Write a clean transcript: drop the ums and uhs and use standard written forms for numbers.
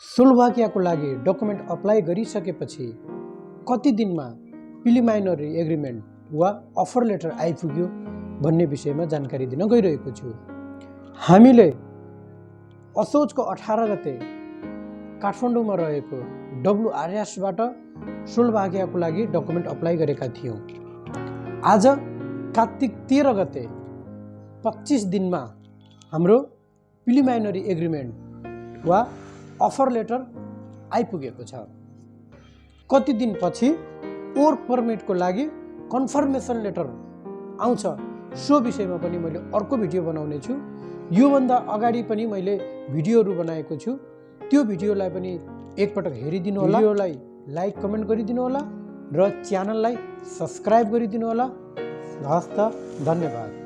स्लोभाकियाको लागि document apply गरिसकेपछि कति दिनमा प्रिलिमिनरी एग्रिमेन्ट वा अफर लेटर आइपुग्यो भन्ने विषयमा जानकारी दिन गइरहेको छु। हामीले असोजको 18 गते काठमाडौँमा रहेको WRSबाट स्लोभाकियाको लागि डकुमेन्ट अप्लाई गरेका थियौँ। आज कार्तिक 13 गते 25 दिनमा हाम्रो प्रिलिमिनरी एग्रिमेन्ट वा अफर लेटर आइपुगेको छ। कति दिनपछि वर्क पर्मिटको लागि कन्फर्मेसन लेटर आउँछ सो विषयमा पनि मैले अर्को भिडियो बनाउने छु। योभन्दा अगाडि पनि मैले भिडियोहरू बनाएको छु, त्यो भिडियोलाई पनि एकपटक हेरिदिनु होला। भिडियोलाई लाइक कमेन्ट गरिदिनु होला र च्यानललाई सब्स्क्राइब गरिदिनु होला। हस्त धन्यवाद।